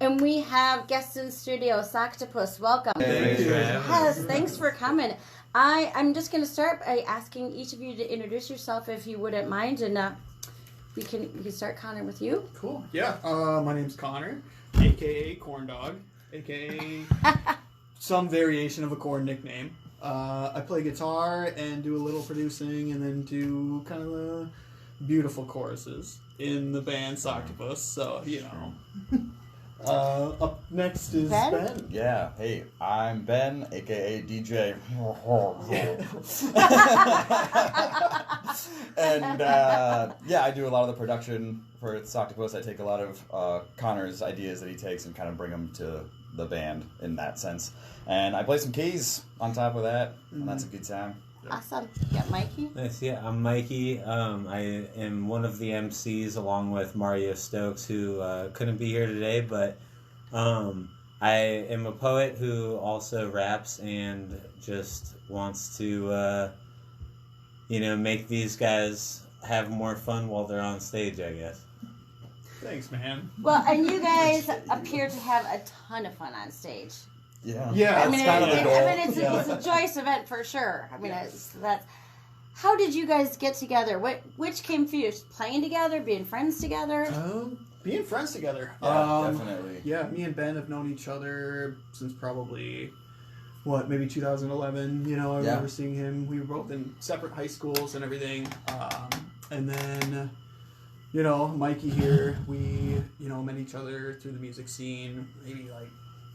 And we have guests in studio, Socktopus. Welcome. Thank you. Yes, thanks for coming. I'm just going to start by asking each of you to introduce yourself, if you wouldn't mind, and we can start, Connor, with you. Cool. Yeah. My name's Connor, aka Corn Dog, aka some variation of a corn nickname. I play guitar and do a little producing, and then do kind of the beautiful choruses in the band Socktopus. So up next is Ben. Yeah, hey, I'm Ben, aka DJ. And I do a lot of the production for Socktopus. I take a lot of Connor's ideas that he takes and kind of bring them to the band in that sense. And I play some keys on top of that, and that's a good time. Awesome. You got Mikey? Nice, yeah, I'm Mikey. I am one of the MCs along with Mario Stokes, who couldn't be here today, but I am a poet who also raps and just wants to, make these guys have more fun while they're on stage, I guess. Thanks, man. Well, and you guys appear to have a ton of fun on stage. Yeah. It's goal. a joyous event for sure. That's. How did you guys get together? Which came first? Playing together, being friends together? Being friends together. Yeah, definitely. Yeah, me and Ben have known each other since probably, maybe 2011. I remember seeing him. We were both in separate high schools and everything. And then, Mikey here, we, met each other through the music scene maybe like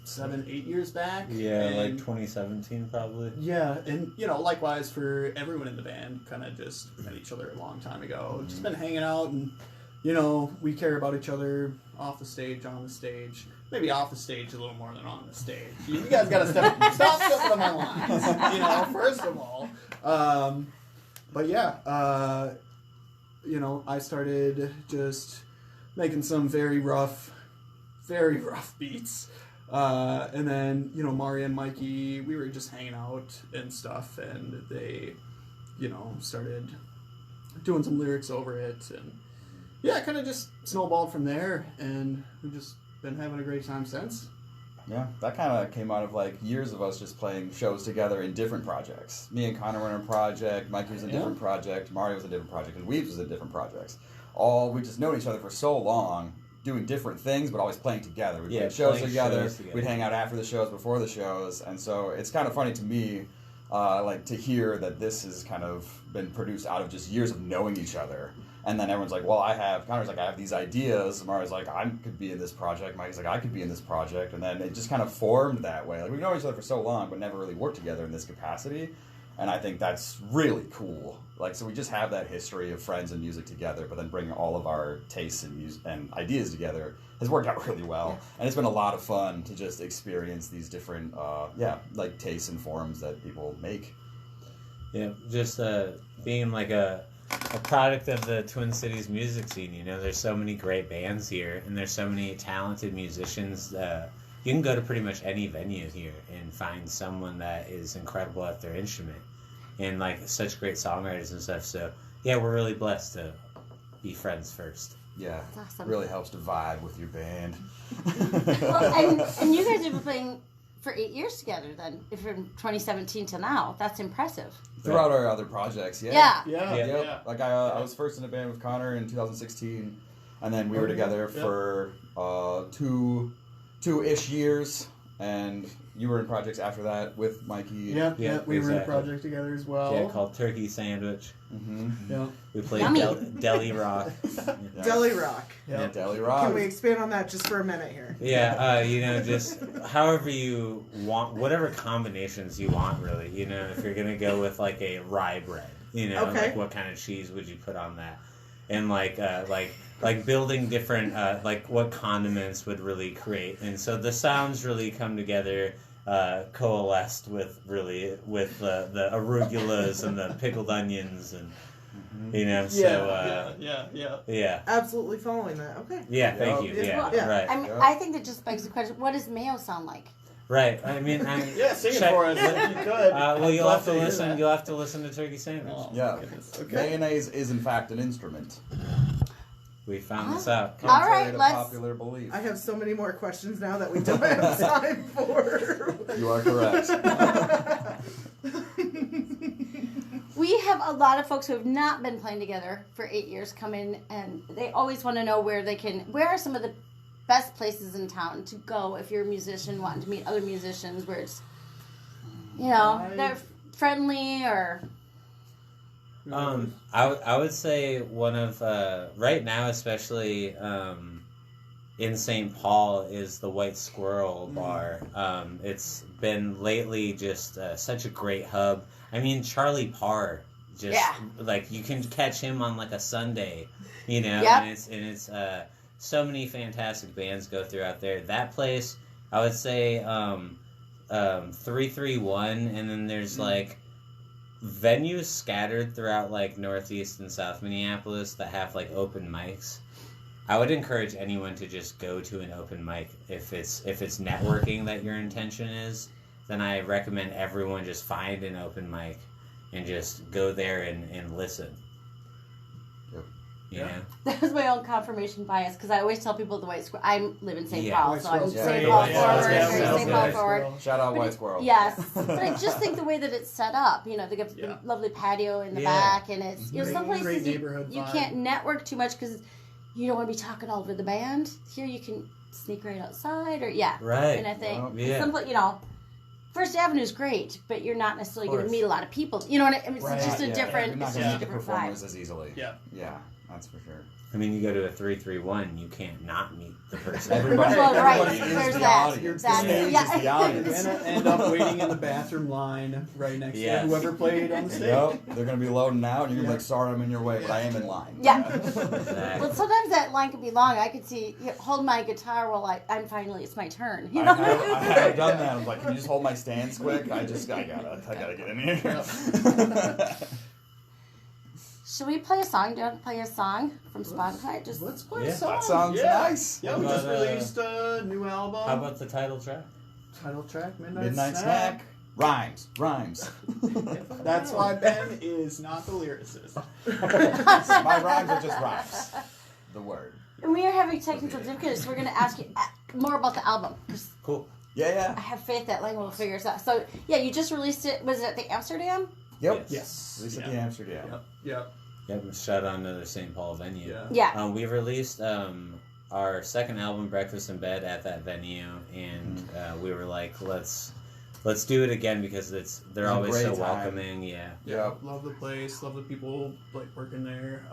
7-8 years back. Yeah, like 2017 probably. Yeah, and likewise for everyone in the band, kind of just met each other a long time ago. Just been hanging out, and we care about each other off the stage, on the stage. Maybe off the stage a little more than on the stage. You guys got to stop stepping on my lines. First of all. But yeah, I started just making some very rough beats. And then, Mario and Mikey, we were just hanging out and stuff, and they, started doing some lyrics over it, and yeah, it kind of just snowballed from there, and we've just been having a great time since. Yeah, that kind of came out of years of us just playing shows together in different projects. Me and Connor were in a project, Mikey was in a different project, Mario was in a different project, and Weaves was in different projects. We just known each other for so long, doing different things, but always playing together. We'd play shows together. We'd hang out after the shows, before the shows, and so it's kind of funny to me, to hear that this has kind of been produced out of just years of knowing each other. And then everyone's like, well, Connor's like, I have these ideas. Mario's like, I could be in this project. Mikey's like, I could be in this project. And then it just kind of formed that way. We've known each other for so long, but never really worked together in this capacity. And I think that's really cool. So we just have that history of friends and music together, but then bringing all of our tastes and music and ideas together has worked out really well. Yeah. And it's been a lot of fun to just experience these different, tastes and forms that people make. Yeah, just being a product of the Twin Cities music scene. There's so many great bands here, and there's so many talented musicians. You can go to pretty much any venue here and find someone that is incredible at their instrument, and such great songwriters and stuff. So yeah, we're really blessed to be friends first. Yeah, that's awesome. Really helps to vibe with your band. Well, and you guys have been playing for 8 years together then, from 2017 to now. That's impressive. Throughout our other projects, yeah. Yeah. I was first in a band with Connor in 2016, and then we were together for two-ish years, and you were in projects after that with Mikey. Yeah, we were in a project together as well. Yeah, called Turkey Sandwich. Mm-hmm. Yeah. We played Deli Rock. Deli Rock. Yeah, Deli Rock. Can we expand on that just for a minute here? Yeah, just however you want, whatever combinations you want, really. If you're going to go with a rye bread, okay. What kind of cheese would you put on that? And building different, what condiments would really create. And so the sounds really come together, coalesced with the arugulas and the pickled onions and, Yeah. Absolutely following that. Okay. Yeah, thank you. Yeah, right. I think that just begs the question, what does mayo sound like? Right. I mean, sing it for us if you could. Well, you'll have to listen. You'll have to listen to Turkey Sandwich. Yeah. Okay. Mayonnaise is in fact an instrument. We found this out. All right, Contrary to let's- popular belief. I have so many more questions now that we don't have time for. You are correct. We have a lot of folks who have not been playing together for 8 years come in, and they always want to know where are some of the best places in town to go if you're a musician wanting to meet other musicians where it's, they're friendly or... I would say one of right now, especially in St. Paul, is the White Squirrel Bar. It's been lately just such a great hub. I mean, Charlie Parr, like you can catch him on like a Sunday, Yep. and it's so many fantastic bands go throughout there. That place, I would say 331, and then there's like venues scattered throughout like Northeast and South Minneapolis that have like open mics. I would encourage anyone to just go to an open mic if it's networking that your intention is. Then I recommend everyone just find an open mic and just go there and listen. Yep. You know? That was my own confirmation bias because I always tell people the White Squirrel. I live in St. Yeah. Paul, White so I'm Squirrel's St. great. Paul Yeah, forward, yeah, very yeah, St. yeah. Paul forward. Shout out But White Squirrel. Yes, but I just think the way that it's set up, they got the lovely patio in the back, and it's some Great places neighborhood you vibe. can't network too much because you don't want to be talking all over the band. Here you can sneak right outside, or Right. And I think Yeah. First Avenue is great, but you're not necessarily going to course. meet a lot of people. You know what I mean? It's Right. just a You're different, not it's going just to a meet the different performers vibe. as easily. Yeah. Yeah, that's for sure. I mean, you go to a 331, you can't not meet the person. Everybody, Well, right. everybody is There's the that. audience. That's- The stage yeah. is the You're audience. gonna end up waiting in the bathroom line right next Yes. to whoever played on the stage. Yep, they're going to be loading out, and you're going to be Yeah. like, sorry, I'm in your way, but I am in line. Yeah. Exactly. Well, sometimes that line could be long. I could see, hold my guitar while it's my turn. I have done that. I'm like, can you just hold my stands quick? I gotta get in here. Should we play a song? Do you want to play a song from Spotify? Just Let's play Yeah. a song. That sounds yeah. nice. Yeah, we How just about, released a new album. How about the title track? Title track, Midnight, Midnight Snack. Snack. Rhymes. That's why Ben is not the lyricist. My rhymes are just rhymes. The word. And we are having technical difficulties, so we're going to ask you more about the album. 'Cause Cool. Yeah. I have faith that Lang will figure us out. So, yeah, you just released it. Was it at the Amsterdam? Yep. Yes. Released at Yeah. the Amsterdam. Yep. Yep, shout out another St. Paul venue. Yeah. Yeah. We released our second album, Breakfast in Bed, at that venue, and we were like, let's do it again because they're It's a always great so time. welcoming. Yeah. Yep. Love the place. Love the people like working there.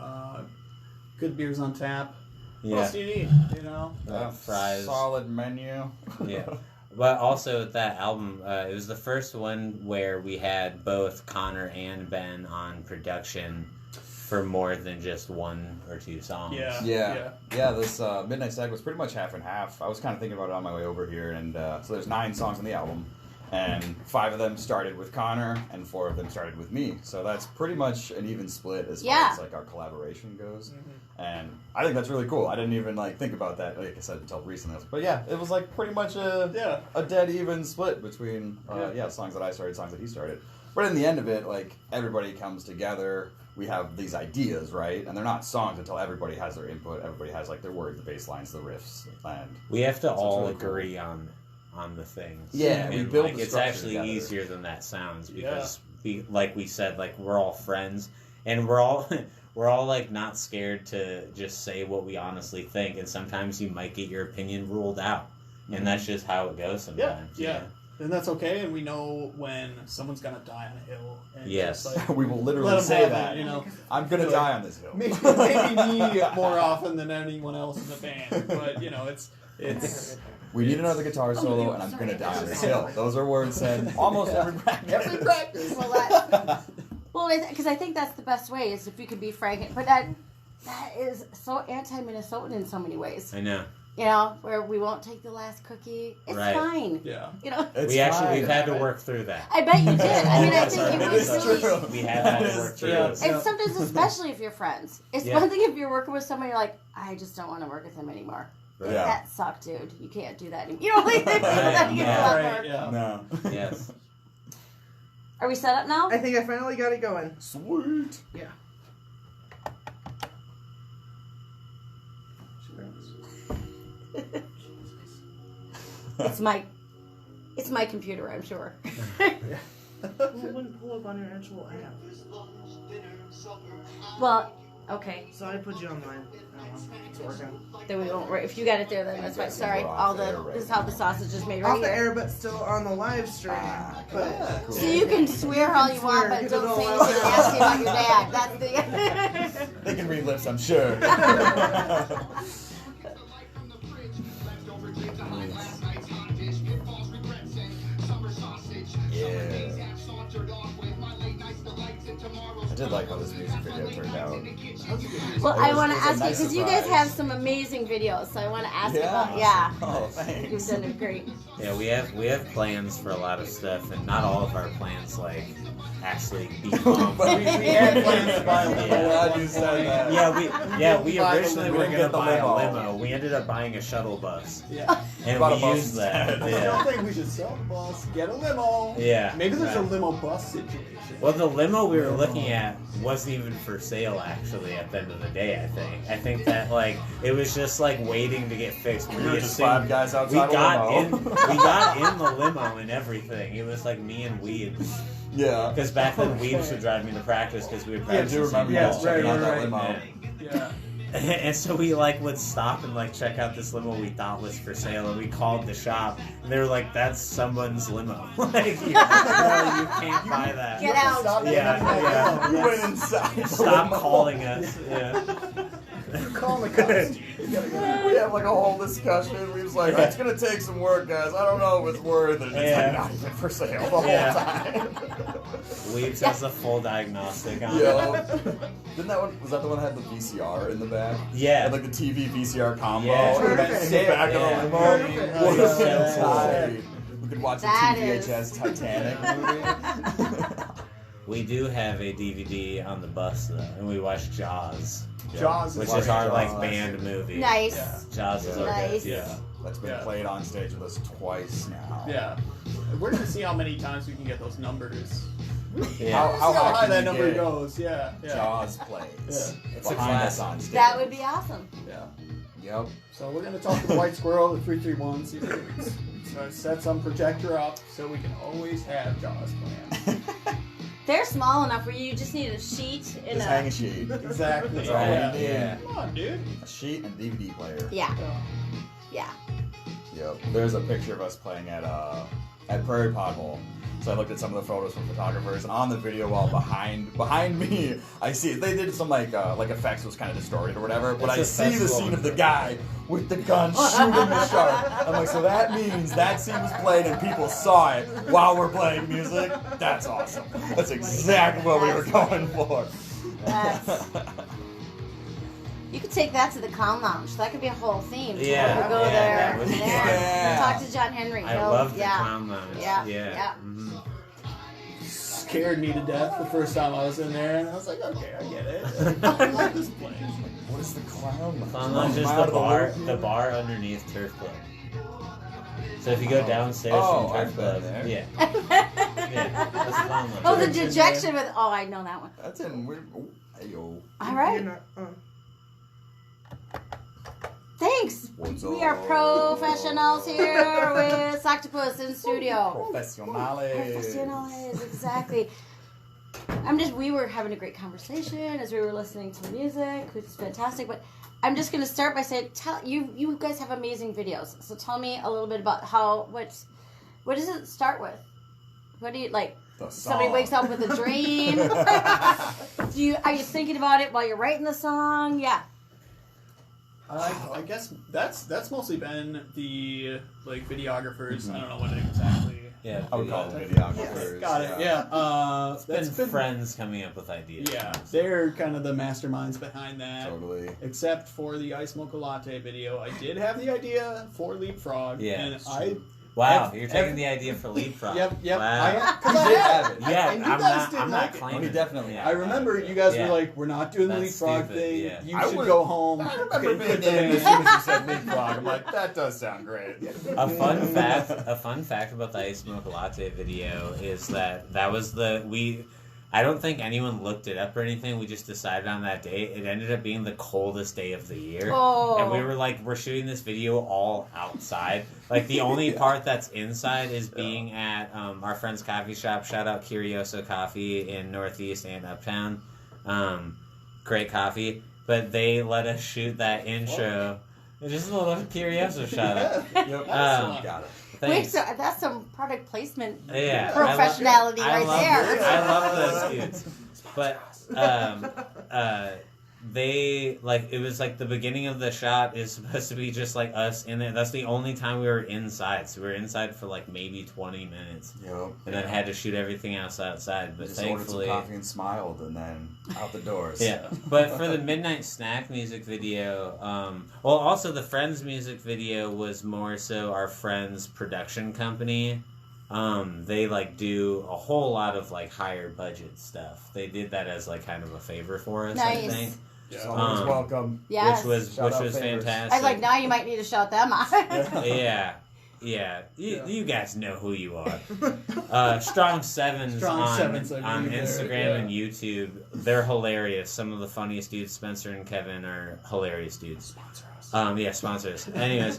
Good beers on tap. What Yeah. else do you need? You know. Fries. Solid menu. Yeah. But also with that album, it was the first one where we had both Connor and Ben on production for more than just one or two songs. Yeah. This Midnight Snack was pretty much half and half. I was kind of thinking about it on my way over here, and so there's 9 songs on the album, and 5 of them started with Connor, and 4 of them started with me. So that's pretty much an even split as far as like our collaboration goes. Mm-hmm. And I think that's really cool. I didn't even like think about that, like I said, until recently. But yeah, it was like pretty much a dead even split between songs that I started, songs that he started. But in the end of it, like everybody comes together. We have these ideas, right? And they're not songs until everybody has their input. Everybody has like their words, the bass lines, the riffs, and We have to So it's all really cool. agree on the things. Yeah, and we build like, the it's structure actually together. easier than that sounds because like we said, like we're all friends and we're all like not scared to just say what we honestly think, and sometimes you might get your opinion ruled out, and that's just how it goes sometimes. Yeah. And that's okay, and we know when someone's gonna die on a hill. And Yes. just, like, we will let literally 'em say have that. it, you know. I'm gonna die on this hill. Maybe me more often than anyone else in the band, but it's We need another guitar solo, and I'm gonna die on this hill.Ose are words said almost every practice. every practice. Well, because I think that's the best way is if you can be frank. But that is so anti-Minnesotan in so many ways. I know. Where we won't take the last cookie. It's Right. fine. Yeah. It's We've fine. had to work through that. I bet you did. I mean, I Yes, think it It was is really... true. We have had That to is work through true. this. And sometimes, especially if you're friends. It's Yeah. one thing if you're working with somebody, you're like, I just don't want to work with him anymore. Yeah. That sucked, dude. You can't do that anymore. Like, that gets a lot Right, more. yeah. No. Yes. Are we set up now? I think I finally got it going. Sweet. Yeah. It's my computer, I'm sure. Well, it wouldn't pull up on your actual app. Well, okay. So I put you on mine. It's working. Then we won't. If you got it there, then that's fine. Sorry. This is how the sausage is made Off right the here. air, but still on the live stream. But So you can swear all you want, but don't say anything nasty about your dad. That's the. They can read lips, I'm sure. Yeah. I did like how this music video turned out. Well, I want to It was a ask you nice because you guys surprise. have some amazing videos, so I want to ask Yeah? about. Yeah. Oh, You've thanks. done it great. Yeah, we have plans for a lot of stuff, and not all of our plans like actually become. But we had plans to buy a limo. I'm glad you said that. We Buy the originally limo, were get gonna the buy a limo. limo. We ended up buying a shuttle bus, Yeah. and Bought a we bus used that. instead. I Yeah. don't think we should sell the bus, get a limo. Yeah. Maybe there's a Right. limo bus situation. Well, the limo we were looking at wasn't even for sale actually at the end of the day, I think that like it was just like waiting to get fixed. We were just 5 guys outside we got a limo. we got in the limo and everything. It was like me and Weebs. Yeah. Because back then Weebs would drive me to practice because we would I practice. do the remember same you guys ball. checking out that right. limo. Yeah. And so we like would stop and like check out this limo we thought was for sale, and we called the shop, and they were like, "That's someone's limo. Like, you can't buy that. Get out. Stop Yeah. You went inside. the Stop limo. calling us." Yeah. Call the cops. We have like a whole discussion. We was like, it's gonna take some work, guys. I don't know if it's worth it. It's Yeah. like not even for sale the whole Yeah. time. Weebs has a full diagnostic on it. Yo. Didn't that one, was that the one that had the VCR in the back? Yeah. Had like the TV VCR combo Yeah. in the back Yeah. of the limo. Perfect. What Yeah. a fantastic. We could watch That the is- 2 VHS Titanic movie. We do have a DVD on the bus though, and we watch Jaws, Jaws which is is our like Jaws. band movie. Nice. Yeah. Jaws is our Nice. go-to. Yeah. That's been Yeah. played on stage with us twice now. Yeah. We're gonna see how many times we can get those numbers. Yeah. How See how high high can that you number get? goes. Yeah. Yeah. Jaws plays. Yeah. It's a behind us classic. on stage. That would be awesome. Yeah. Yep. So we're gonna talk to the White Squirrel at 331. See if we can set some projector up so we can always have Jaws playing. They're small enough where you just need a sheet and Just hang a sheet. Exactly. That's all Yeah. we need. Yeah. Come on, dude. A sheet and DVD player. Yeah. Yeah. Yeah. Yep. There's a picture of us playing at Prairie Pothole. So I looked at some of the photos from photographers, and on the video wall behind me, I see they did some like effects was kind of distorted or whatever, but It's I a see the festival. scene of the guy with the gun shooting the shark. I'm like, so that means that scene was played and people saw it while we're playing music. That's awesome. That's exactly what we were going for. That's- You could take that to the Clown Lounge. That could be a whole theme. Yeah, We'll go yeah, there. that would be fun. Talk to John Henry. I He'll- love the yeah. Clown Lounge. Yeah, Yeah. yeah. Mhm. Scared me to death the first time I was in there, and I was like, okay, I get it. I like this place. What is the clown? Clown Lounge is the bar underneath Turf Club. So if you go downstairs Oh, from Turf I've Club, been there. yeah, that's Clown Lounge. Oh, the dejection with. Oh, I know that one. That's in weird. Oh, ayo. All right. You're not, Thanks. What's We are up? professionals here with Socktopus in studio. Professionales. Professionals, exactly. We were having a great conversation as we were listening to the music, which is fantastic. But I'm just going to start by saying, you guys have amazing videos. So tell me a little bit about what does it start with? What do you like? The Somebody song. wakes up with a dream. Are you thinking about it while you're writing the song? Yeah. I guess that's mostly been the like videographers. I don't know what exactly. Yeah, I would call them Yes, videographers. got it. Yeah. It's been friends coming up with ideas. Yeah, they're kind of the masterminds behind that. Totally. Except for the Ice Mocha Latte video, I did have the idea for Leapfrog. Yeah, and it's I. Wow, you're taking the idea for Leapfrog. Yep. Wow. Cause You I did had have it. Yeah, And you I'm guys not. didn't I'm like not it. claiming. Well, he definitely Yeah. I remember you guys Yeah. were like, "We're not doing the That's Leapfrog stupid, thing. yeah. You I should would- go home." I remember and being put them in in as soon as you said leapfrog. I'm like, that does sound great. A fun fact about the Ice Mocha Latte video is that was I don't think anyone looked it up or anything. We just decided on that day. It ended up being the coldest day of the year. Oh. And we were like, we're shooting this video all outside. Like, the only part that's inside is being at our friend's coffee shop. Shout out Curioso Coffee in Northeast and Uptown. Great coffee. But they let us shoot that intro. Just a little Curioso shout out. Yep. Got it. Wait, Thanks. so that's some product placement Yeah, professionality I right love there. I love those dudes. But they like it was like the beginning of the shot is supposed to be just like us in there. That's the only time we were inside. So we were inside for like maybe 20 minutes, Yep. and then had to shoot everything else outside. But Just ordered thankfully, some coffee and smiled, and then out the doors. yeah. But for the Midnight Snack music video, well, also the Friends music video was more so our friend's production company. They like do a whole lot of like higher budget stuff. They did that as like kind of a favor for us, I Nice. think. Just always welcome. Yes. Which was Shout out favors. fantastic. I was like, now you might need to shout them out. Yeah. You guys know who you are. Strong Sevens Strong on Sevens, I on believe Instagram there, and YouTube. They're hilarious. Some of the funniest dudes, Spencer and Kevin, are hilarious dudes. Sponsor us. Yeah, sponsors. Anyways,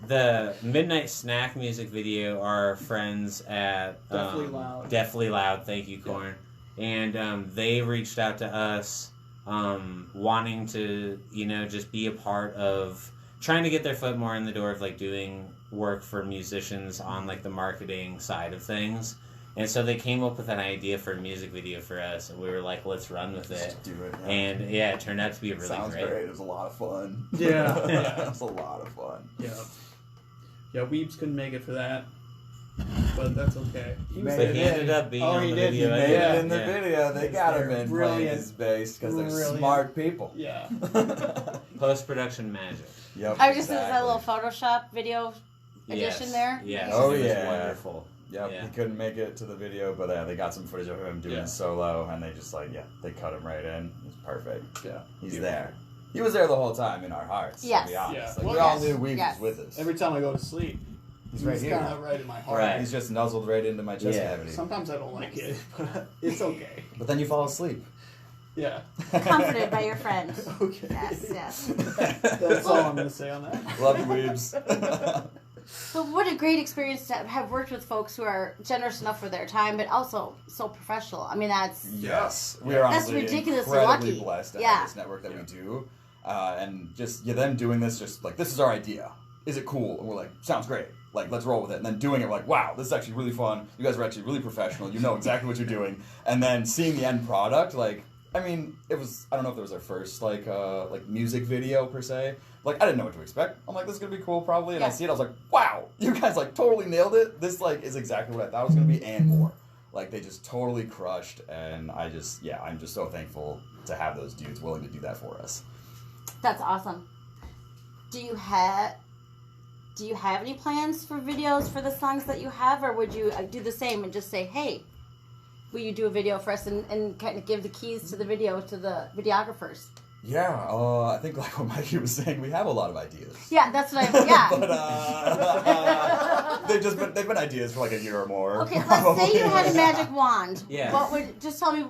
the Midnight Snack music video are friends at Definitely Loud. Definitely Loud. Thank you, Corn. And they reached out to us, wanting to, just be a part of trying to get their foot more in the door of like doing work for musicians on like the marketing side of things. And so they came up with an idea for a music video for us, and we were like, let's run with it. Just do it. Yeah. And yeah, it turned out to be really Sounds great. great. It was a lot of fun. Yeah. It was a lot of fun. Yeah, Weebs couldn't make it for that, but that's okay. He was Made But he it. ended up being Oh, on he the did. video. He Made Yeah. it in the video. They got him in playing Brilliant. his bass because they're Brilliant. smart people. Yeah. Post-production magic. Yep. I was just exactly. that little Photoshop video edition Yes. there. Yes. Oh, it was yeah. wonderful. Yep, Yeah. he couldn't make it to the video, but they got some footage of him doing Yeah. solo, and they just they cut him right in. It's perfect. Yeah. He's there. He was there the whole time in our hearts. Yes. To be honest, Yeah. like Well, we all yes. knew Weaves Yes. was with us. Every time I go to sleep, He's right here. kind of right in my heart. Right. He's just nuzzled right into my chest Yeah. cavity. Sometimes I don't like it, but it's okay. But then you fall asleep. Yeah. Comforted by your friend. Okay. Yes. That's all I'm gonna say on that. Love you, Weaves. So what a great experience to have worked with folks who are generous enough for their time, but also so professional. I mean, that's Yes, we are That's honestly ridiculously incredibly lucky. blessed to Yeah. have this network that we do, and just them doing this, just like this is our idea. Is it cool? And we're like, sounds great. Like, let's roll with it. And then doing it, we're like, wow, this is actually really fun. You guys are actually really professional. You know exactly what you're doing. And then seeing the end product, like, I mean, it was. I don't know if it was our first like music video per se. Like, I didn't know what to expect. I'm like, this is gonna be cool probably. And I Yeah. see it, I was like, wow, you guys like totally nailed it. This like is exactly what I thought it was gonna be and more. Like, they just totally crushed, and I'm just so thankful to have those dudes willing to do that for us. That's awesome. Do you have any plans for videos for the songs that you have, or would you do the same and just say, hey, will you do a video for us and kind of give the keys to the video to the videographers? Yeah, I think like what Mikey was saying, we have a lot of ideas. Yeah, that's what yeah. But they've been ideas for like a year or more. Okay, let's say you had a magic wand. Yeah. What would just tell me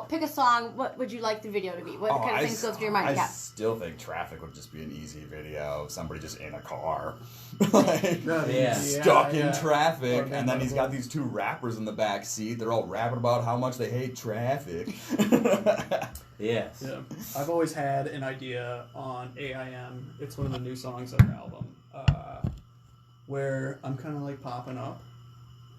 pick a song? What would you like the video to be? What kind of things go through your mind? I Yeah. still think Traffic would just be an easy video of somebody just in a car. Like, Yeah. stuck in yeah. traffic, Or and then he's got maybe- these two rappers in the back seat. They're all rapping about how much they hate traffic. Yes. Yeah. I've always had an idea on AIM. It's one of the new songs on our album, where I'm kind of like popping up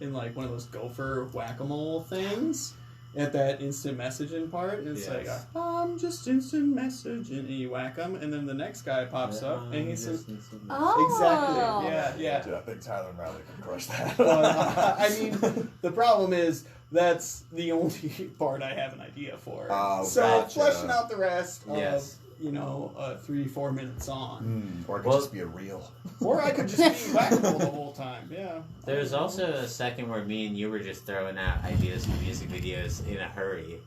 in like one of those gopher whack-a-mole things at that instant messaging part. And it's Yes. like, I'm just instant messaging, and you whack him, and then the next guy pops up, and he's Oh. exactly, yeah. Dude, I think Tyler and Riley can crush that. I mean, the problem is that's the only part I have an idea for. Oh, so gotcha. fleshing out the rest Yes. of, a 3-4 minute song. Or it could Well- just be a reel. Or I could just be whack-a-mole the whole time, yeah. There was also a second where me and you were just throwing out ideas for music videos in a hurry.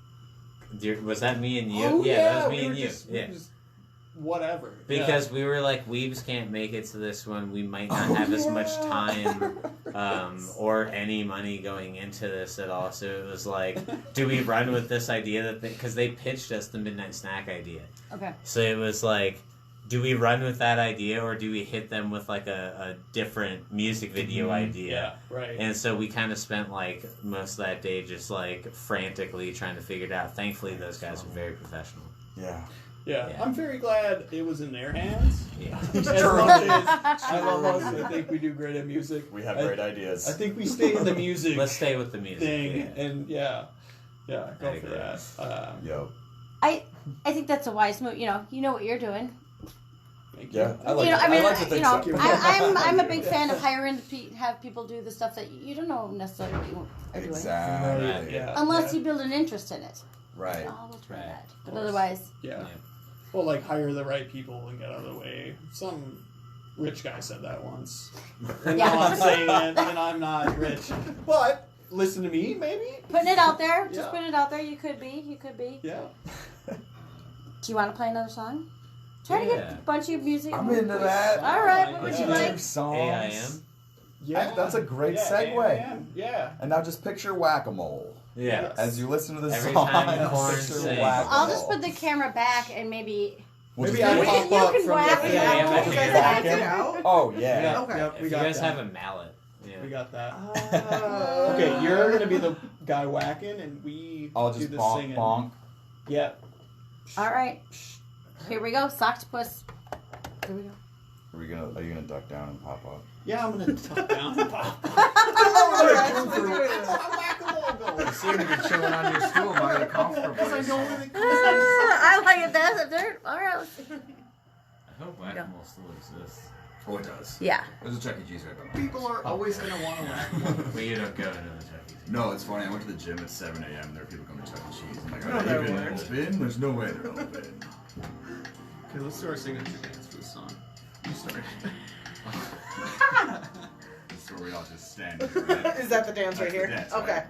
Was that me and you? Oh, that was me we and were you. just- Yeah. whatever. Because we were like, Weebs can't make it to this one. We might not have as much time or any money going into this at all. So it was like, do we run with this idea because they pitched us the Midnight Snack idea. Okay. So it was like, do we run with that idea or do we hit them with like a different music video idea? Yeah, right. And so we kind of spent like most of that day just like frantically trying to figure it out. Thankfully, those guys were very professional. Yeah. Yeah, I'm very glad it was in their hands. Yeah. As much as I love us, I think we do great at music. We have great ideas. I think we stay in the music Let's stay with the music thing, yeah. and go I for agree. that. Yo. I think that's a wise move. You know what you're doing. Thank Yeah, you. I like. I mean, like to think so. I'm a big fan of hiring have people do the stuff that you don't know necessarily what you are doing, Exactly. Yeah. unless you build an interest in it. Right. Oh, we'll try Right. that. But otherwise, Yeah. Well, like hire the right people and get out of the way. Some rich guy said that once. And Yeah. now I'm saying it, and I'm not rich. But listen to me, maybe. putting it out there, just Yeah. putting it out there. You could be. Yeah. Do you want to play another song? Try to Yeah. get a bunch of music. I'm into that. All right, what would you Yeah. like? Songs. AIM? Yeah. That's a great Yeah, segue. AIM. Yeah. And now just picture whack-a-mole. Yeah. As you listen to this Every song, time Korn picture sings. whack-a-mole. I'll just put the camera back and maybe. We'll Maybe just I do it. pop You up can from whack the it Yeah, out. yeah, You yeah. guys have it out? Oh yeah. Yeah. Okay. Yep, If we you got guys that. have a mallet. Yeah. We got that. Uh, Okay, you're gonna be the guy whacking, and we I'll do just the bonk singing. bonk. Yeah. All right. Here we go. Socktopus. Here we go. Are you gonna duck down and pop up? Yeah, I'm gonna tuck down and pop. You seem to be chilling on your stool by the comfortable. I like it best. All right. Let's see. I hope Whack-A-Mole still exists. Oh, it does. Yeah. There's a Chuck E. Cheese right behind. People are always gonna want to whack. But you don't go into the Chuck E. Cheese. No, it's funny. I went to the gym at 7 a.m. and there are people coming to Chuck E. Cheese. I'm like, No, are they're they even weird. open? There's no way they're open. Okay, let's do our signature dance for this song. You start. So we all just stand here, right? Is that the dance right here? That's Okay.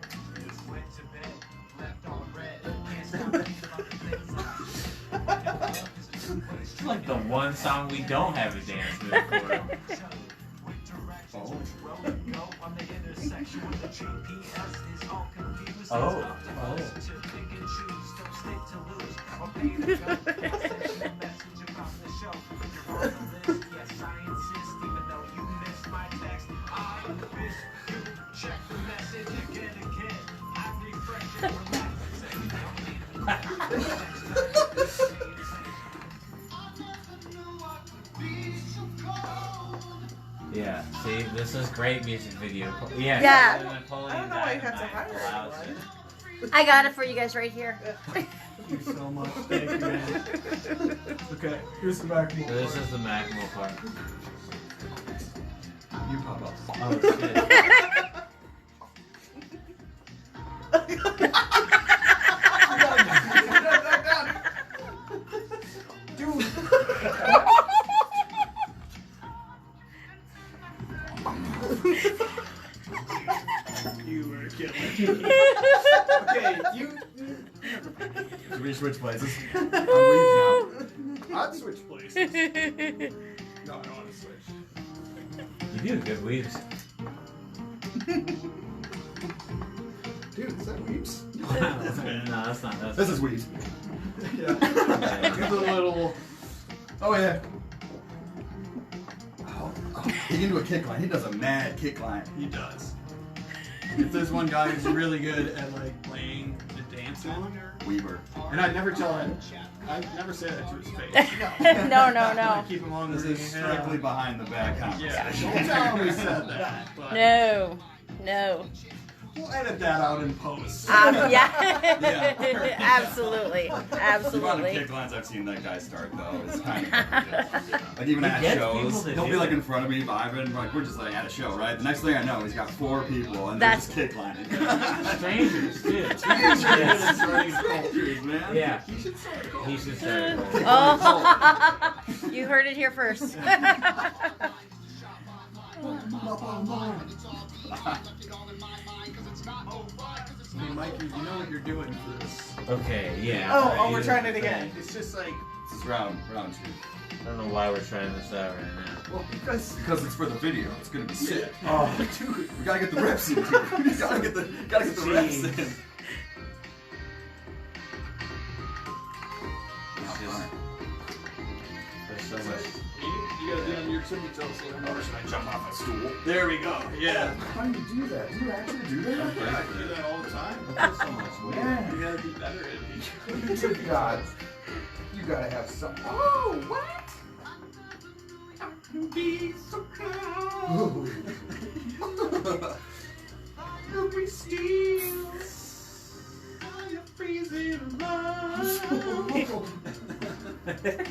It's like the one song we don't have a dance move for. Oh. Yeah, see, this is great music video. Yeah. Yeah. I don't know why you had to hire one. I got it for you guys right here. Thank you so much. Thank you, man. Okay, here's the back. So this is the Macklemore part. You pop up. Oh shit. You were killing me. Okay, you. Should we switch places? I'm leaving now. I'd switch places. No, I don't want to switch. You do good weaves. Dude, is that Weeps? No, that's not. That's This is Weaves. Yeah. Give a little. Oh yeah. He can do a kick line. He does a mad kick line. He does. If there's one guy who's really good at like playing the dance song, Weaver. and I never tell him, I never say that to his face. No. I keep him on the This is strictly behind the back Yeah, conversation. don't tell him we said that. But No. we'll edit that out in post. Yeah. Absolutely. The amount of Absolutely. kick lines I've seen that guy start though is kind of ridiculous. Like even He at gets shows, people to he'll do be like it. in front of me vibing, like we're just like at a show, right? The next thing I know, he's got 4 people and they're That's- just kick lining. strangers too. Yes. Starting cultures, man. Yeah, He should start it. he should start. it. Oh, you heard it here first. Hey, Mikey, you know what you're doing for this. Okay, yeah. Oh, right, we're you- trying it again. It's just like, This is round 2. I don't know why we're trying this out right now. well, because Because it's for the video. It's gonna be sick. Oh, Dude, we gotta get the reps in, dude. We gotta get the reps in. Jeez. There's so much. you gotta be on your tippy toes. Or should I jump off a stool? There we go. Yeah. How do you do that? Do you actually do that? Yeah, I do that all the time. There's so much weight. Yeah. You gotta be better at it. You gotta have some. Oh, what? You be so close. You'll be still. While you're freezing alive. Okay.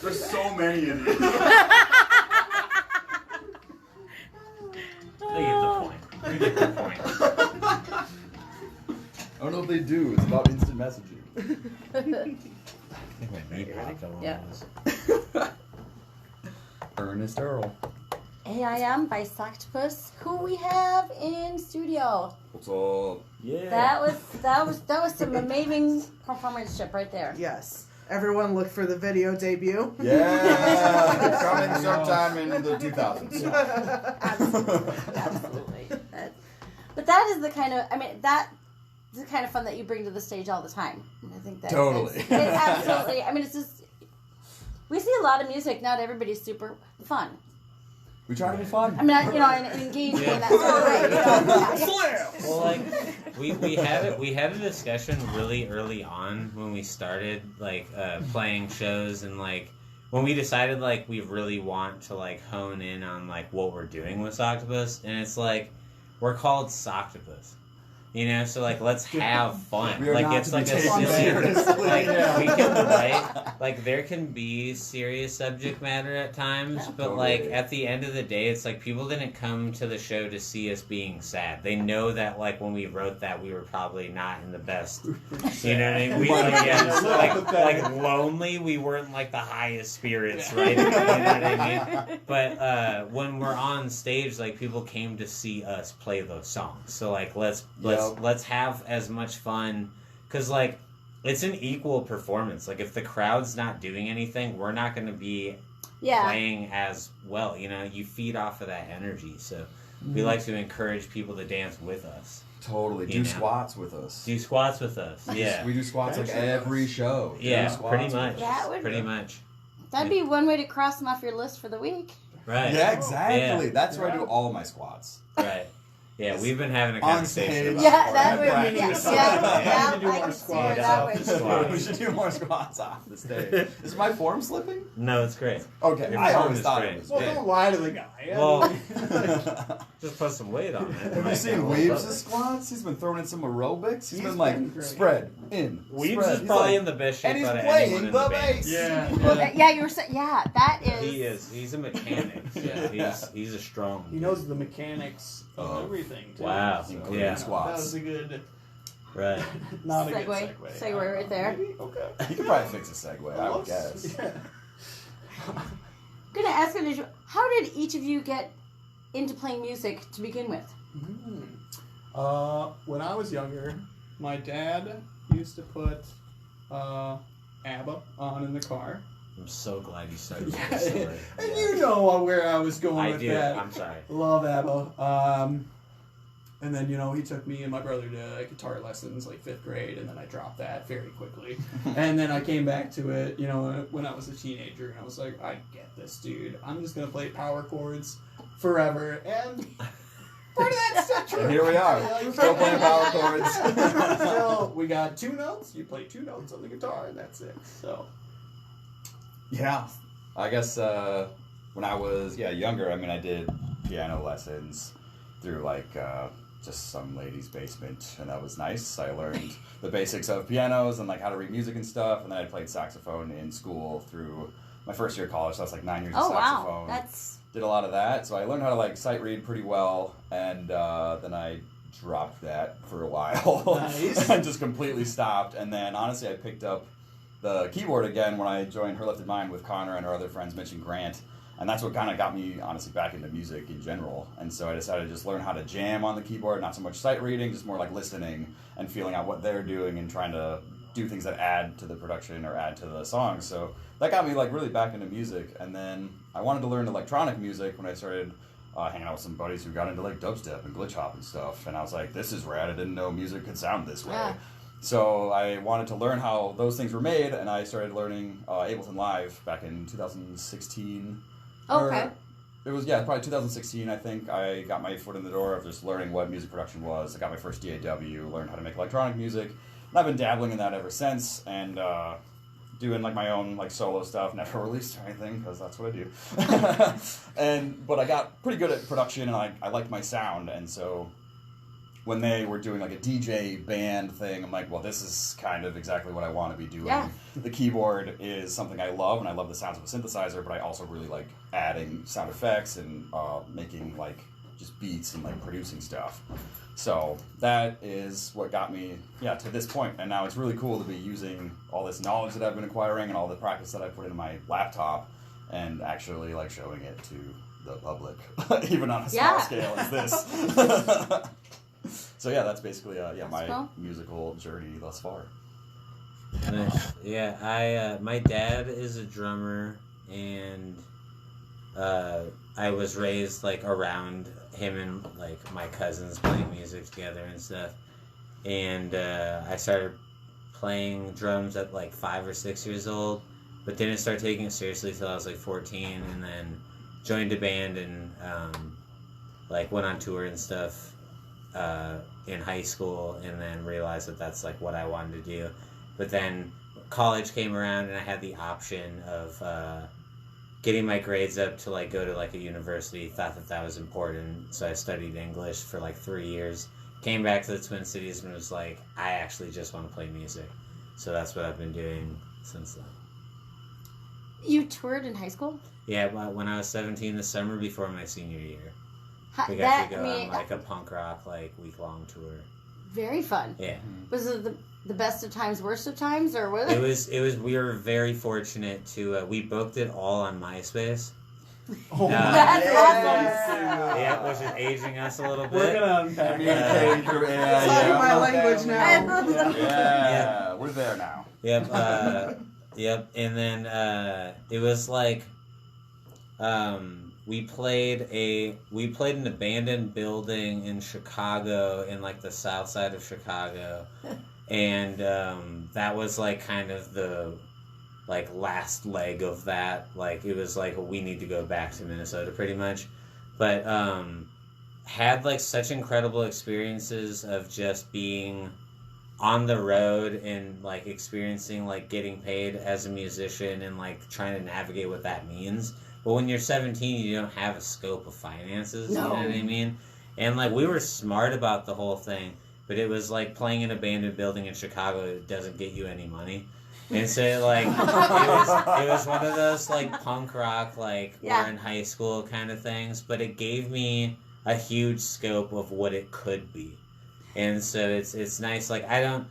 There's so many of these. They get the point. They get the point. I don't know if they do. It's about instant messaging. I think my knee popped on one Yeah. of those. Ernest Earl. AIM by Socktopus, who we have in studio. What's up? Yeah. That was some amazing performance right there. yes. Everyone look for the video debut. Yeah! Coming sometime in the 2000s. Absolutely. But that is the kind of, that's the kind of fun that you bring to the stage all the time. And I think that Totally. it's absolutely. I mean, it's just we see a lot of music. Not everybody's super fun. We try to be fun. I mean, and engaging in that sort of way. You know? Well, like we had a discussion really early on when we started playing shows, and like when we decided like we really want to like hone in on like what we're doing with Socktopus, and it's like we're called Socktopus. You know, so like let's have fun. We are Like not it's to like be a taken silly seriously. like Yeah. we can write like there can be serious subject matter at times, but Totally. like at the end of the day it's like people didn't come to the show to see us being sad. They know that like when we wrote that we were probably not in the best, you know what I mean? We like, yeah, like lonely, we weren't like the highest spirits, right? You know what I mean? But when we're on stage, like people came to see us play those songs. So like let's have as much fun, because like it's an equal performance. Like if the crowd's not doing anything, we're not going to be playing as well. You know, you feed off of that energy. So we like to encourage people to dance with us. Totally. You Do know. squats with us. Do squats with us. Yeah. We do squats like every show. Do Yeah, squats pretty with much. us. That would- Pretty much. That'd be one way to cross them off your list for the week. Right. Yeah, exactly. Yeah. That's where I do all of my squats. Right. Yeah, we've been having a On conversation stage. about Yeah, it. that would Right. be Yeah. yeah. We need to do I more can see where squats. that would. Squats. We should do more squats off the stage. Is my form slipping? No, it's great. Okay, Your I form always is thought great. it was. Well, big. don't lie to the guy. I Well, mean, just put some weight on it. Have you seen Weaves' squats? He's been throwing in some aerobics. He's been like great. spread in. Weeds spread. is He's probably like- in the best shape and he's out of playing anyone in the the band. bass. yeah. Yeah, you were saying. Yeah, that is. He is. He's a mechanic. Yeah, he's a strong. He knows the mechanics of Oh. everything, too. Wow. So, Including Yeah. squats. That was a good, Right. not a good Segue. segue. Segue right there. Maybe? Okay. He could probably fix a segue, I would Let's- guess. Yeah. I'm gonna ask you, how did each of you get into playing music to begin with? When I was younger, my dad used to put ABBA on in the car. I'm so glad you started with Yeah, this story. and Yeah. you know where I was going I with do. that. I'm sorry. Love ABBA. And then, he took me and my brother to guitar lessons, like 5th grade, and then I dropped that very quickly. And then I came back to it, when I was a teenager, and I was like, I get this, dude. I'm just going to play power chords forever. And part of that's still true. And here we are, still playing power chords. Still, we got 2 notes. You play 2 notes on the guitar, and that's it. So, Yeah. I guess when I was younger, I mean, I did piano lessons through like just some lady's basement, and that was nice. I learned the basics of pianos and like how to read music and stuff, and then I played saxophone in school through my first year of college. So that's like 9 years of saxophone. Wow, that's Did a lot of that, so I learned how to like sight read pretty well, and then I dropped that for a while. Nice. And just completely stopped, and then honestly I picked up the keyboard again when I joined Her Lifted Mind with Connor and our other friends Mitch and Grant, and that's what kind of got me honestly back into music in general. And so I decided to just learn how to jam on the keyboard, not so much sight reading, just more like listening and feeling out what they're doing and trying to do things that add to the production or add to the songs. So that got me like really back into music. And then I wanted to learn electronic music when I started hanging out with some buddies who got into like dubstep and glitch hop and stuff. And I was like, this is rad. I didn't know music could sound this way. Yeah. So I wanted to learn how those things were made, and I started learning Ableton Live back in 2016. okay. It was, yeah, probably 2016, I think. I got my foot in the door of just learning what music production was. I got my first DAW, learned how to make electronic music, and I've been dabbling in that ever since, and doing like my own like solo stuff. Never released or anything, because that's what I do. But I got pretty good at production, and I liked my sound, and so when they were doing like a DJ band thing, I'm like, well, this is kind of exactly what I want to be doing. Yeah. The keyboard is something I love, and I love the sounds of a synthesizer, but I also really like adding sound effects and making like just beats and like producing stuff. So that is what got me, to this point. And now it's really cool to be using all this knowledge that I've been acquiring and all the practice that I put into my laptop and actually like showing it to the public, even on a small scale as this. So yeah, that's basically my cool. musical journey thus far. Nice. Yeah, my dad is a drummer, and I was raised like around him and like my cousins playing music together and stuff. And I started playing drums at like 5 or 6 years old, but didn't start taking it seriously till I was like 14, and then joined a band and like went on tour and stuff in high school, and then realized that that's like what I wanted to do. But then college came around, and I had the option of getting my grades up to like go to like a university. Thought that was important, so I studied English for like 3 years. Came back to the Twin Cities and was like, I actually just want to play music. So that's what I've been doing since then. You toured in high school? Yeah, when I was 17, the summer before my senior year. We got That, to go I mean, on like a punk rock like week-long tour. very fun. Yeah. Was it the best of times, worst of times, or what? It was. We were very fortunate to. We booked it all on MySpace. Oh, That's Yeah, which is aging us a little bit. We're gonna unpack Sorry, my language now. Yeah, we're there now. Yep. Yep. And then it was like, we played an abandoned building in Chicago, in like the south side of Chicago, and that was like kind of the like last leg of that. Like it was like, we need to go back to Minnesota pretty much, but had like such incredible experiences of just being on the road and like experiencing like getting paid as a musician and like trying to navigate what that means. But when you're 17, you don't have a scope of finances. No. You know what I mean? And like we were smart about the whole thing, but it was like playing an abandoned building in Chicago. It doesn't get you any money. And so like it was one of those like punk rock like we're in high school kind of things, but it gave me a huge scope of what it could be. And so it's nice. Like I don't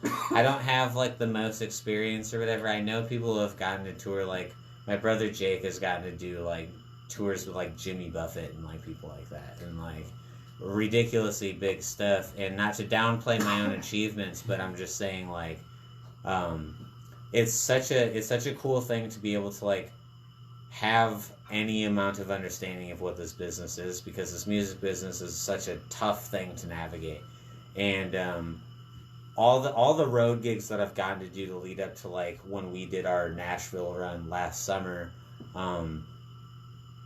have like the most experience or whatever. I know people who have gotten to tour, like my brother Jake has gotten to do like tours with like Jimmy Buffett and like people like that, and like ridiculously big stuff. And not to downplay my own achievements, but I'm just saying like it's such a cool thing to be able to like have any amount of understanding of what this business is, because this music business is such a tough thing to navigate. And all the road gigs that I've gotten to do to lead up to like when we did our Nashville run last summer,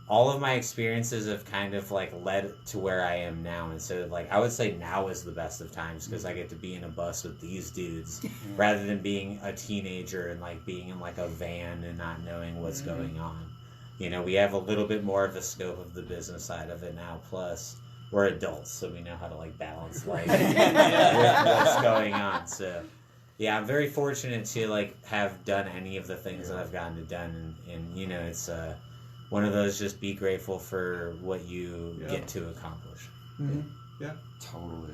all of my experiences have kind of like led to where I am now. And so like I would say now is the best of times, because I get to be in a bus with these dudes rather than being a teenager and like being in like a van and not knowing what's going on. You know, we have a little bit more of a scope of the business side of it now, plus we're adults, so we know how to like balance life with what's going on. So yeah, I'm very fortunate to like have done any of the things that I've gotten to done, and you know, it's one of those, just be grateful for what you get to accomplish. Mm-hmm. Yeah, Totally.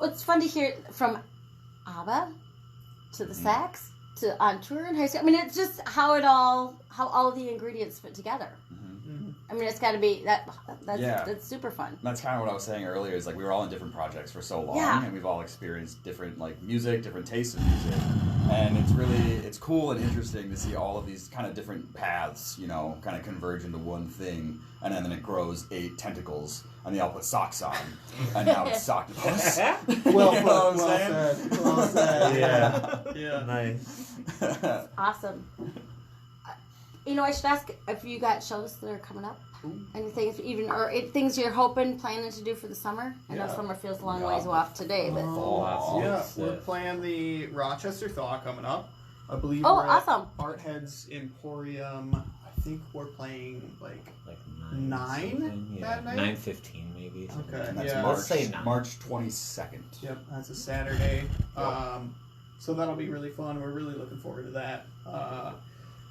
Well, it's fun to hear from ABBA to the sax to on tour in high school. I mean, it's just how all the ingredients fit together. I mean, it's got to be that's super fun. That's kind of what I was saying earlier. Is like we were all in different projects for so long, and we've all experienced different like music, different tastes of music, and it's cool and interesting to see all of these kind of different paths, you know, kind of converge into one thing, and then it grows 8 tentacles, and they all put socks on, and now it's Socktopus. well, You know what I'm said. Well said. Yeah. Nice. Awesome. You know, I should ask if you got shows that are coming up. Anything, things you're planning to do for the summer. I know summer feels a long ways off today, but We're playing the Rochester Thaw coming up. I believe. Oh, we're awesome! At Arthead's Emporium. I think we're playing like 9 that night. 9:15 maybe. Okay. And that's Yeah. March, Let's say 9. March 22nd. Yep, that's a Saturday. So that'll be really fun. We're really looking forward to that.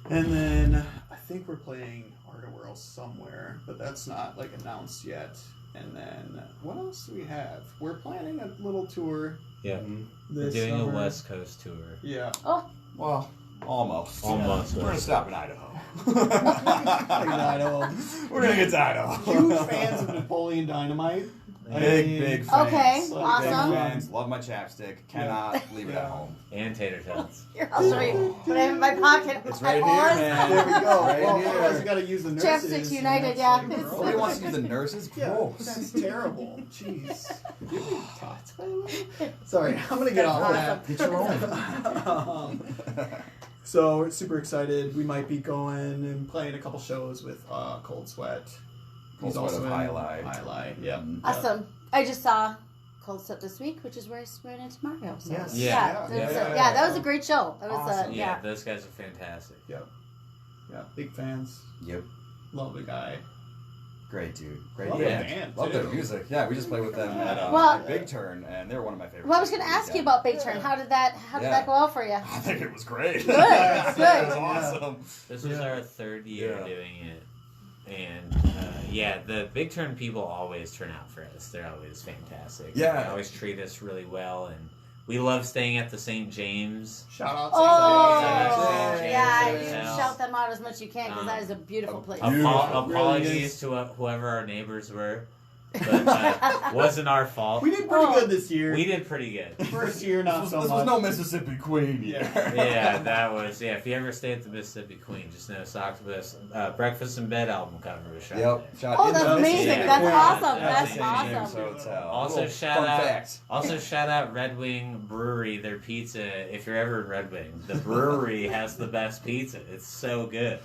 And then I think we're playing Art of World somewhere, but that's not like announced yet. And then what else do we have? We're planning a little tour. Yeah. We're This doing summer. a West Coast tour. Yeah. Well, almost. Almost. We're gonna stop in Idaho. Idaho. We're gonna get to Idaho. Huge fans of Napoleon Dynamite. Big fans. Okay, Like, awesome. Big fans. Love my chapstick. Cannot leave it at home. And tater tots. Here, I'll show you. But I have it in my pocket. It's right at here, all man. There we go. Right Well, here. otherwise we gotta use the nurses. Chapsticks United, and yeah. that's like, Nobody wants to use the nurses? Yeah, Gross. that's terrible. Jeez. You need tots, by the way? Sorry, I'm gonna get off that. Get your own. So we're super excited. We might be going and playing a couple shows with Cold Sweat. Cold Sweat of Highlight. Highlight, yep. Awesome. I just saw Cold Step this week, which is where I ran into Mario. So. Yes. Yeah. Yeah. That was a great show. That was Awesome. Yeah, those guys are fantastic. Yep. Yeah, big fans. Yep. Love the guy. Great dude. Great Love dude. the band, Love their too. music. Yeah, we just played with them at Well- Big Turn, and they're one of my favorites. Well, I was going to ask you about Big Turn. How did that go out for you? I think it was great. Good. It Good. was awesome. This was our 3rd year Yeah. doing it. And the Big Turn people always turn out for us. They're always fantastic. Yeah. They always treat us really well, and we love staying at the St. James. Shout out Oh, St. James yeah. You Hotel. shout them out as much as you can because that is a beautiful place. Apologies to whoever our neighbors were, but wasn't our fault. We did pretty good this year. We did pretty good. First year, not so This much. was no Mississippi Queen. Yeah, that was, if you ever stay at the Mississippi Queen, just know Socktopus, Breakfast in Bed album cover was shot there. Oh, that's amazing. Yeah. That's Yeah. awesome. Yeah. That's Yeah. awesome. Also, Little shout fun out. fact. Also, shout out Red Wing Brewery. Their pizza. If you're ever in Red Wing, the brewery has the best pizza. It's so good.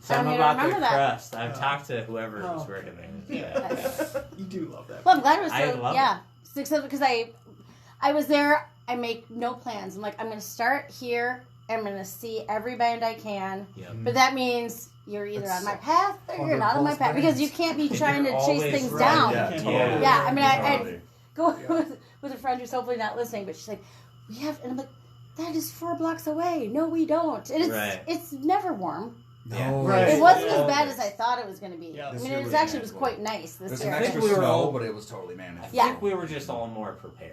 Something about their remember that. crust. I've talked to whoever was working there. Yeah. You do love that. Well, I'm glad it was I so, love successful because I was there. I make no plans. I'm like, I'm going to start here. I'm going to see every band I can. Yep. But that means you're either on my path or you're not on my path bands. because you can't be trying to You're chase always things right. down. Yeah, Yeah. totally. Yeah, I mean, I Totally. go with a friend who's hopefully not listening, but she's like, we have, and I'm like, that is 4 blocks away. No, we don't. And it's never warm. No. Right. It wasn't Yeah. as bad as I thought it was going to be. Yeah. I This mean, year it was was actually manageable. quite nice There's this some year. extra we were snow, all- but it was totally manageable. I Yeah. think we were just all more prepared.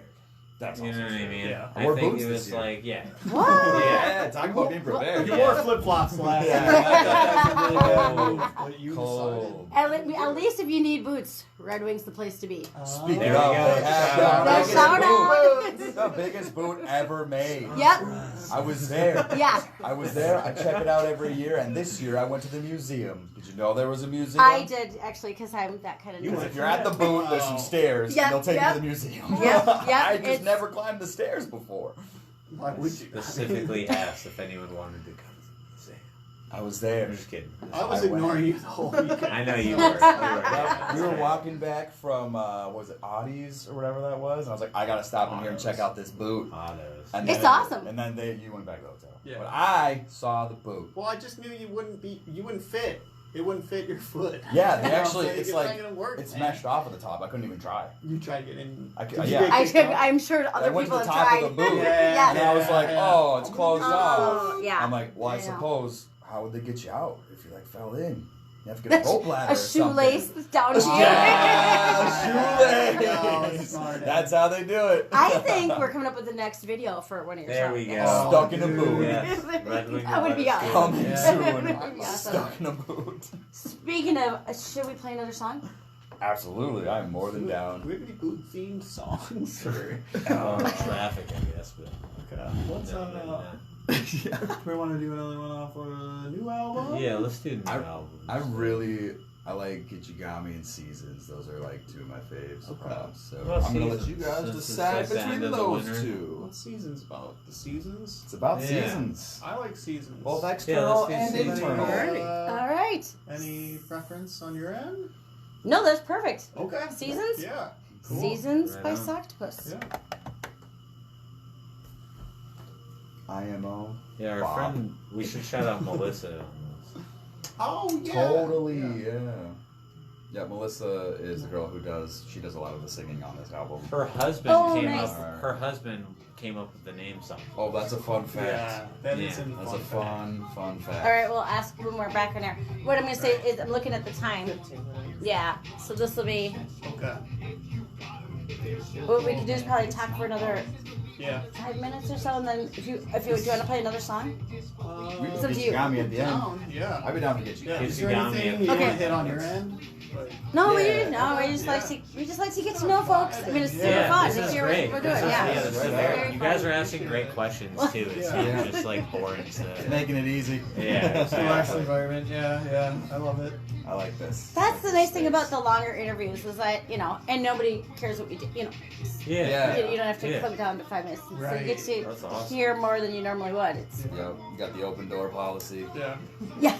That's You know also what I true. mean? Yeah. I More think boots it this was year. like, What? Yeah, talk about being prepared. You Yeah. wore flip flops last Yeah. year. That's a really bad move, but you Cold. At least if you need boots, Red Wing's the place to be. Speaking There we of, go. they have Shout the out. biggest Shout out. boot. The biggest boot ever made. Yep. I was there. Yeah. I was there. I check it out every year, and this year I went to the museum. Did you know there was a museum? I did actually because I'm that kind of. You nerd. went If you're at the boot, there's some stairs, Yep, and they'll take you yep. to the museum. Yep, yep, I just it's- never climbed the stairs before. Why would you? specifically asked if anyone wanted to come. See, I was I'm there. just kidding. I was I went. ignoring you the whole weekend. I know you were. You were. Yep, we were walking back from, was it Audie's or whatever that was? And I was like, I gotta stop in here and check out this boot. Autos. And It's then- awesome. And then you went back to the hotel. Yeah. But I saw the boot. Well, I just knew you wouldn't fit. it wouldn't fit your foot. Yeah, they You know, actually, so it's not like, gonna work, it's man. meshed off at the top. I couldn't even try. You tried getting. I could- Did you yeah. get kicked out? I'm sure I other went to people the have top tried. of the boot. Yeah. And I was like, Yeah. oh, it's closed off. Oh, yeah. I'm like, well, I I know. suppose, how would they get you out if you like fell in? You have to get a rope ladder A or something. shoelace down to you. Yeah, Oh, shoelace. smart. That's how they do it. I think we're coming up with the next video for one of your There songs. we go. Yeah. Stuck in a dude. boot. Yes. Red Wing That would be Butter awesome. Coming Yeah. soon. That would be awesome. Stuck in a boot. Speaking of, should we play another song? Absolutely, I'm more than down. Do we have any boot themed songs? Or... Traffic, I guess, but Okay. What's no, no, no. Yeah. We want to do another one off a new album? Yeah, let's do new albums. I like Gitchigami and Seasons. Those are like two of my faves. Okay. So Well, I'm gonna let Seasons, you guys since it's decide like the between end of the those winter. two. What season's about? The seasons? It's about Yeah. seasons, I like seasons. both Yeah, external let's do and seasons. internal. All right. Any preference on your end? No, that's perfect. Okay. Seasons? Yeah. Cool. Seasons Right by on. Socktopus. Yeah. IMO. Yeah, our Bob. friend, we should shout out Melissa. Oh, yeah. Totally, Yeah. yeah. Yeah, Melissa is the girl who does a lot of the singing on this album. Her husband Oh, came nice. up. Her husband came up with the name something. Oh, that's a fun fact. Yeah. That is Yeah, a That's a fun fact. All right, we'll ask when we're back on air. What I'm going to say is I'm looking at the time. 15 minutes. Yeah, so this will be, Okay. what we could do is probably talk for another Yeah. 5 minutes or so, and then do you want to play another song? It's up to you. Gitchigami at the end. Down. Yeah. I'd be down to get you. Yeah. Is Gitchigami there at anything the you end. want to hit on your end? Like, No, Yeah. we just like to get to know folks. I mean, it's super Yeah, fun. this It's is here great. we're doing. This is- Yeah, this is Right very- on. You guys are asking great questions too. It's Yeah. not just like boring stuff. Making it easy. Yeah, relaxed exactly. environment. Yeah. I love it. I like this. That's the nice thing about the longer interviews is that and nobody cares what we do. Yeah. Yeah. You don't have to Yeah. clip down to 5 minutes, so you Right. get to That's awesome. hear more than you normally would. It's Yep, you got the open door policy. Yeah. yeah.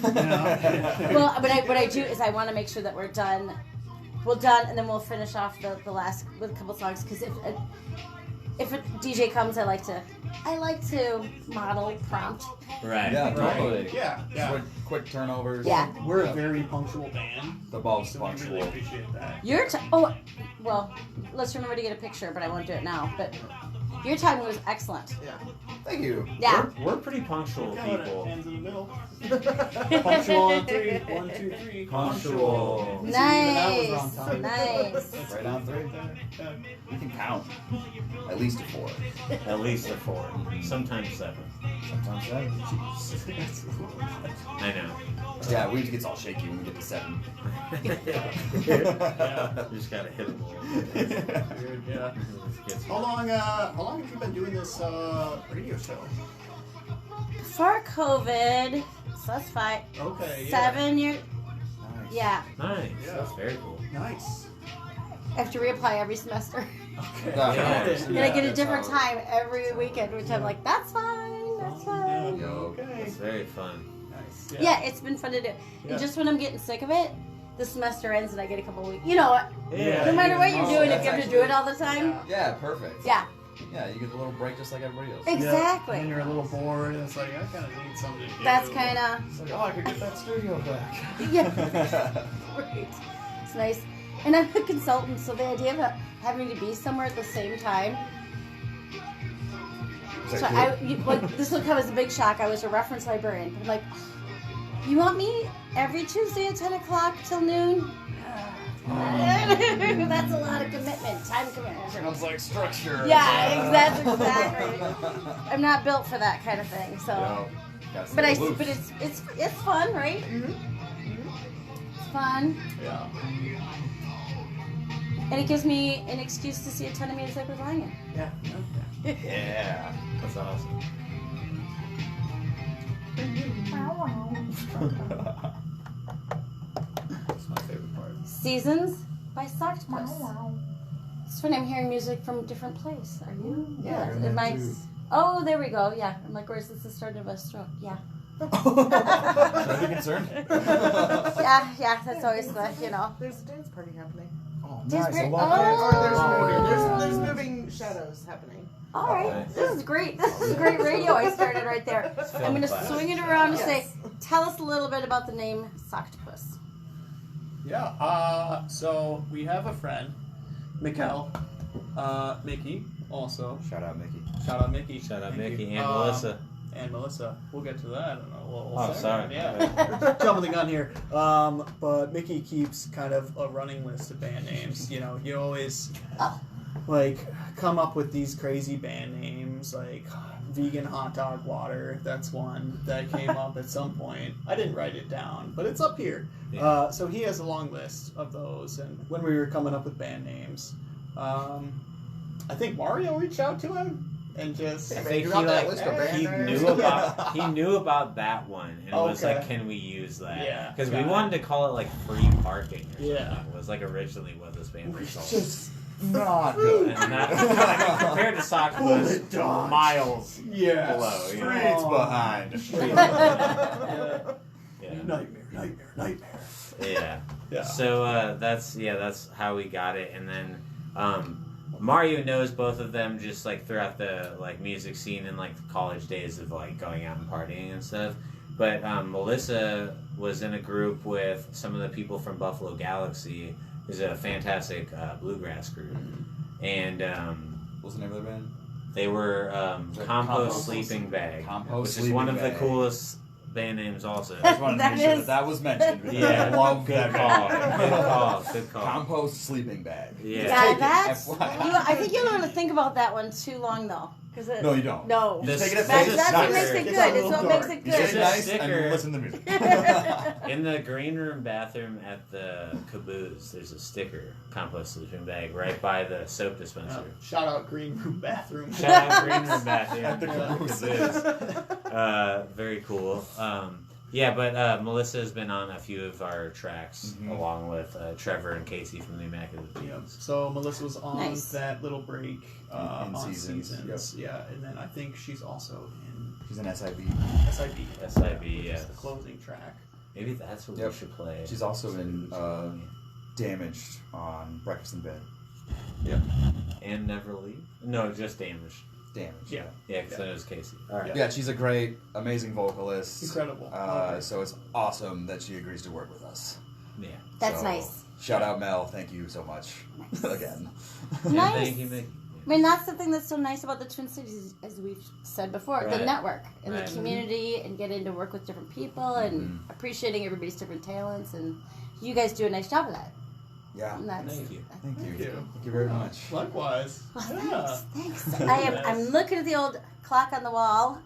Yeah. Well, what I do is I want to make sure that we're done. We're done, and then we'll finish off the last with a couple songs. Because if a DJ comes, I like to model prompt. Right. Yeah, Right. totally. Yeah. Quick turnovers. Yeah. We're a very punctual band. The ball's So we really punctual. appreciate that. Your well, let's remember to get a picture, but I won't do it now. But your timing was excellent. Thank you. Yeah. We're pretty punctual Got it. people. Hands in the middle. Punctual on 3. 1, 2, 3. Punctual. See, even that was Nice, wrong time. nice. Right on three. Yeah. We can count. At least a 4. At least a 4. Sometimes 7. Sometimes 7. I know. Yeah, we gets all shaky when we get to 7. Yeah. You just gotta hit them all. Weird, yeah. How long have you been doing this radio show? Before COVID, so that's 5, Okay. 7 years. Nice. Yeah, Yeah. Nice. That's very cool. Nice. I have to reapply every semester. Okay. Yeah. And I get a that's different how time every weekend, which I'm like, that's fine, that's fine. Yeah. Okay. That's very fun. Nice. Yeah, it's been fun to do. Yeah. And just when I'm getting sick of it, the semester ends and I get a couple weeks. You know, Yeah. no matter what you're Oh, doing, if that's you have to do actually- it all the time. Yeah, perfect. Yeah, Yeah, you get a little break just like everybody else. exactly. And you're a little bored, and it's like, I kind of need something to do. That's kind of, It's like, oh, I could get that studio back. yeah, right. It's nice. And I'm a consultant, so the idea of having to be somewhere at the same time. Is So that cool? this will come as a big shock. I was a reference librarian. I'm like, you want me every Tuesday at 10 o'clock till noon? That's a lot of commitment, time commitment. Sounds like structure. Yeah, exactly. I'm not built for that kind of thing. So, Yeah, but it's fun, right? It's fun, Yeah. and it gives me an excuse to see a ton of music with Langan. Yeah. Yeah. That's awesome. That's my favorite part. Seasons by Socktopus. It's when I'm hearing music from a different place. Are you? Yeah, you're in Am there I- too. Oh, there we go. Yeah. I'm like, where's this the start of a stroke? Yeah. Should I be concerned? Yeah. That's always the, There's a dance party happening. Oh, Dance nice. I break. love Or there's Oh. moving. There's moving shadows happening. All right, Nice. this is great. This is great radio I started right there. Film I'm going to class. swing it around and say, Yes. tell us a little bit about the name Socktopus. Yeah. So we have a friend, Mikkel, Mickey, also. Shout out, Mickey. Shout out Mickey. Shout out Thank Mickey you. and Melissa. And Melissa. We'll get to that. We'll Oh, sorry. Yeah. Jumping the gun here. But Mickey keeps kind of a running list of band names. You know, you always like come up with these crazy band names like vegan hot dog water. That's one that came up at some point. I didn't write it down, but it's up here. Yeah. So he has a long list of those. And when we were coming up with band names, I think Mario reached out to him and just. I Man, think you he got that like list of band he names? knew about that one and was Okay. like, "Can we use that?" Yeah, because we got it. wanted to call it like free parking. Or Yeah. something. It was like originally what this band was called. Just not good. And that, I mean, compared to Socktopus, Bullet dodge. miles Yeah. below. You know? Streets behind. Yeah. Yeah. Nightmare. Yeah. Yeah. So that's how we got it, and then Mario knows both of them just like throughout the like music scene and like the college days of like going out and partying and stuff. But Melissa was in a group with some of the people from Buffalo Galaxy, who's a fantastic bluegrass group, and What's the name of their band? they were Like Compost Sleeping Bag, Compost which is one of Sleeping the Bag. coolest band names also. I just wanted to That make sure is- that was mentioned. Yeah, I love good that call. band. Good call. Compost sleeping bag. Yeah. Just Yeah, take it, that's. FYI. I think you don't want to think about that one too long, though. No, you don't. No. You just take it at That's, face that's what value. makes it It's good. a It's little what dark. makes it You good. say There's a nice sticker. and listen to the music. In the green room bathroom at the Caboose, there's a sticker, Compost Sleeping Bag, right by the soap dispenser. Shout out green room bathroom. Shout out green room bathroom At the Caboose. Very cool. Yeah, but Melissa has been on a few of our tracks, Mhm. along with Trevor and Casey from the Immaculate Yep. Beans. So Melissa was on Nice. that little break In on seasons, seasons. Yeah, and then I think she's also in She's an SIB. SIB. SIB, which yes. is the closing track. Maybe that's what Yep. we should play. She's also in Damaged on Breakfast in Bed. And Never Leave? No, just Damaged. Damaged. Yeah. Yeah, because that was Casey. All right. Yeah, she's a great, amazing vocalist. Incredible. Love her. So it's awesome that she agrees to work with us. Yeah. That's So, nice. Shout out Mel, thank you so much. Nice. Again. And Nice. thank you, Mickey. I mean, that's the thing that's so nice about the Twin Cities, as we've said before, the Right. network and Right. the community and getting to work with different people and appreciating everybody's different talents. And you guys do a nice job of that. Yeah. And that's, Thank you. Thank you. Thank you. Thank you very much. Likewise. Well, Yeah. thanks. I'm looking at the old clock on the wall.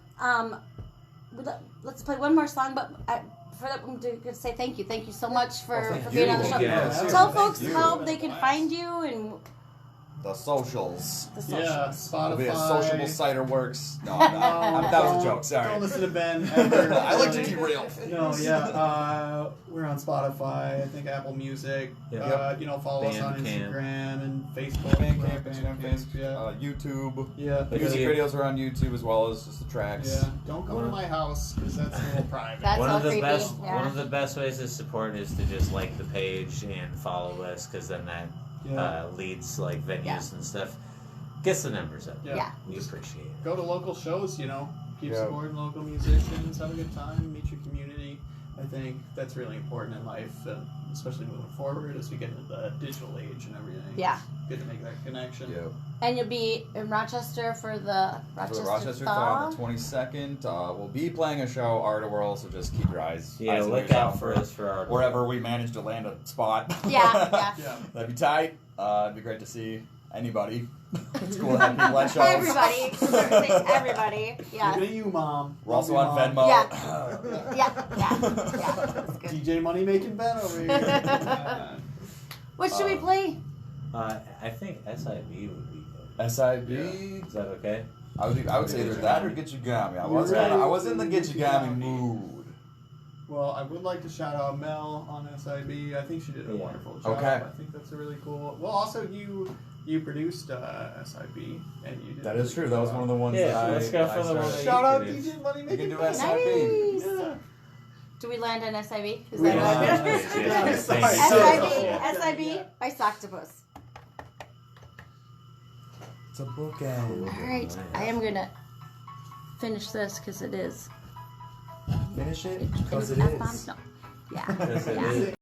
Let's play one more song, but for that, I'm going to say thank you. Thank you so much for thank being you. on the show. Yeah. Tell Thank folks you. how they can find you and The socials. the socials. Yeah, It'll be a Spotify. sociable cider works. No, I'm not. That was a joke. Sorry. Don't listen to Ben. Ever. I like to derail things. No, yeah. We're on Spotify. I think Apple Music. Yep. Follow us on Bandcamp. Instagram and Facebook. Bandcamp, Bandcamp, Instagram, yeah. YouTube. Yeah. The music videos are on YouTube as well as just the tracks. Yeah. Don't go to my house because that's a little private. That's One all of the creepy. best Yeah. one of the best ways to support is to just like the page and follow us, because then that Yeah. leads like venues Yeah. and stuff, gets the numbers up. Yeah. Yeah. We appreciate it. Go to local shows, keep Yeah. supporting local musicians, have a good time, meet your community. I think that's really important in life, especially moving forward as we get into the digital age and everything. Yeah. It's good to make that connection. Yeah. And you'll be in Rochester for the For Rochester, the Rochester Thaw. Thaw on the 22nd, we'll be playing a show, Art World, so just keep your eyes. Yeah, eyes and look ears out for us for our wherever we manage to land a spot. Yeah, yeah. Yeah. That'd be tight. It'd be great to see anybody. It's cool to have people at shows. Everybody. Everybody. Yeah. Look at you, Mom. We're also Love on you, Mom. Venmo. Yeah. That's good. DJ Money making Ben over here. Yeah. What should we play? I think SIB would be good. SIB. Is that okay? I would say either that or Gitchigami. I was in the Gitchigami mood. Well, I would like to shout out Mel on SIB. I think she did a Yeah. wonderful job. Okay. I think that's a really cool. Well, also you produced SIB and you did. That is true. That was one of the ones Yeah, that let's go for the one that started. Shout out You can DJ Money You making can do Ben. SIB. Nice. Yeah. Do we land on SIB? Is We that land. right? SIB by Socktopus. It's a bookend. All right, I am gonna finish this because it is. Finish it because it F-bomb? is. No. Yeah. Yes, it Yeah. is.